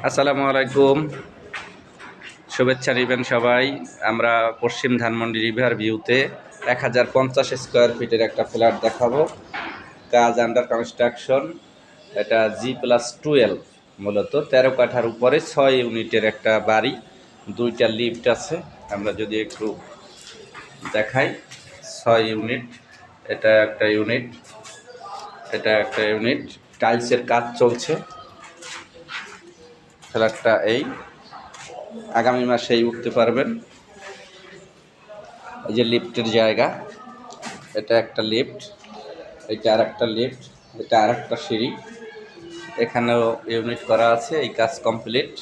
আসসালামু আলাইকুম, শুভেচ্ছা নেবেন সবাই। আমরা পশ্চিম ধানমন্ডি রিভার ভিউতে 1050 স্কোয়ার ফিটের একটা ফ্ল্যাট দেখাবো। কাজ আন্ডার কনস্ট্রাকশন। এটা G+12, মূলত 13 কাঠার উপরে 6 ইউনিটের একটা বাড়ি, 2টা লিফট আছে। আমরা যদি একটু দেখাই, 6 ইউনিট, এটা একটা ইউনিট, এটা একটা ইউনিট। টাইলসের কাজ চলছে। ফ্ল্যাটটা আগামী মাসেই উঠতে পারবেন। এই যে লিফটের জায়গা, এটা একটা লিফট, এটা আর একটা লিফট, এটা আর একটা সিঁড়ি। এখানেও ইউনিট করা আছে, এই কাজ কমপ্লিট,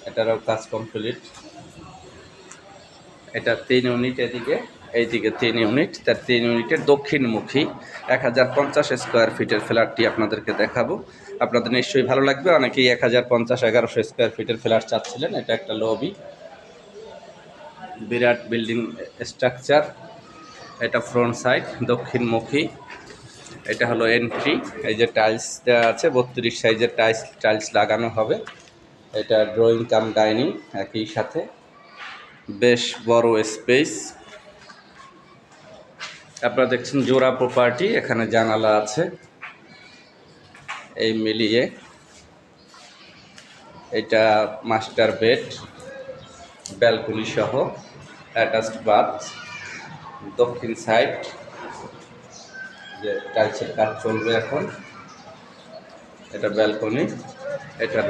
এটারও কাজ কমপ্লিট। এটা 3 ইউনিট, এদিকে এইদিকে 3 ইউনিট, তার 3 ইউনিটের দক্ষিণমুখী 1050 স্কোয়ার ফিটের ফ্ল্যাটটি আপনাদেরকে দেখাবো। আপনাদের নিশ্চয়ই ভালো লাগবে। অনেকেই 1050-1100 স্কোয়ার ফিটের ফ্ল্যাট চাচ্ছিলেন। এটা একটা লবি, বিরাট বিল্ডিং স্ট্রাকচার। এটা ফ্রন্ট সাইড দক্ষিণমুখী। এটা হলো এন্ট্রি। এই যে টাইলস দেওয়া আছে, 32 সাইজের টাইলস লাগানো হবে। এটা ড্রয়িং কাম ডাইনিং একই সাথে, বেশ বড় স্পেস। আপনারা দেখছেন জোড়া প্রপার্টি, এখানে জানালা আছে। এই মিলিয়ে এটা মাস্টার বেড, ব্যালকনি সহ, অ্যাটাচড বাথ। দক্ষিণ সাইড যে টাইলসের কাজ চলবে এখন, এটা ব্যালকনি, এটা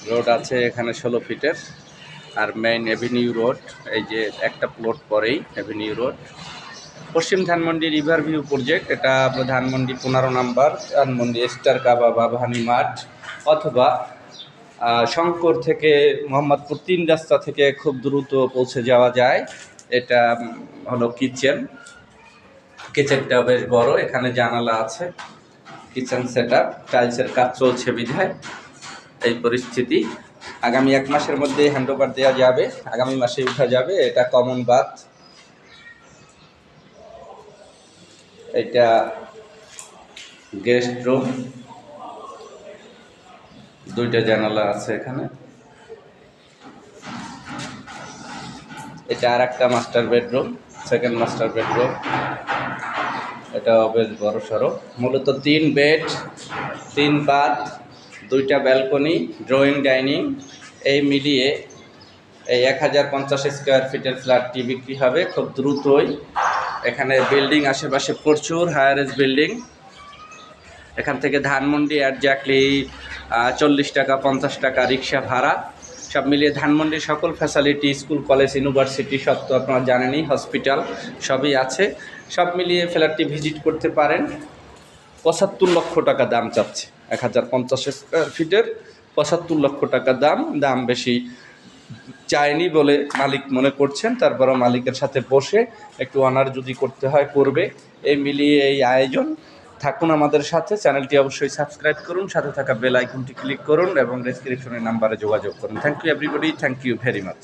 রোড আছে এখানে 16 ফিটের। আর মেইন এভিনিউ রোড, এই যে একটা প্লট পরেই এভিনিউ রোড। পশ্চিম ধানমন্ডি রিভার ভিউ প্রজেক্ট। এটা ধানমন্ডি 15 নাম্বার, ধানমন্ডি স্টার কাবাব আবাহানি মাঠ, অথবা শঙ্কর থেকে মোহাম্মদপুর 3 রাস্তা থেকে খুব দ্রুত পৌঁছে যাওয়া যায়। এটা হলো কিচেনটা বেশ বড়, এখানে জানালা আছে। কিচেন সেট আপ, টাইলসের কাজ চলছে বিধায় এই পরিস্থিতি। আগামী 1 মাসের মধ্যে হ্যান্ডওভার দেওয়া যাবে, আগামী মাসে উঠা যাবে। এটা কমন বাথ, এটা গেস্ট রুম, 2টা জানালা আছে এখানে। এটা আর একটা master bedroom, second master bedroom. এটাও বেশ বড় সড়ো, মূলত 3 বেড, 3 বাথ, 2টা ব্যালকনি, ড্রয়িং ডাইনিং। এই মিলিয়ে এই 1050 স্কোয়ার ফিটের ফ্ল্যাটটি বিক্রি হবে খুব দ্রুতই। এখানে বিল্ডিং আশেপাশে প্রচুর হায়ার এজ বিল্ডিং। এখান থেকে ধানমন্ডি অ্যাডজাক্টলি 40 টাকা 50 টাকা রিক্সা ভাড়া। সব মিলিয়ে ধানমন্ডির সকল ফ্যাসিলিটি, স্কুল কলেজ ইউনিভার্সিটি সব তো আপনারা জানেনই, হসপিটাল সবই আছে। সব মিলিয়ে ফ্ল্যাটটি ভিজিট করতে পারেন। 75 লক্ষ টাকা দাম চাচ্ছে 1050 স্কোয়ার ফিটের, 75 লক্ষ টাকা দাম বেশি চায়নি বলে মালিক মনে করছেন। তারপরও মালিকের সাথে বসে একটু অনার যদি করতে হয় করবে। এই মিলিয়ে এই আয়োজন। থাকুন আমাদের সাথে, চ্যানেলটি অবশ্যই সাবস্ক্রাইব করুন, সাথে থাকা বেল আইকনটি ক্লিক করুন এবং ডেসক্রিপশনের নাম্বারে যোগাযোগ করুন। Thank you everybody, thank you very much.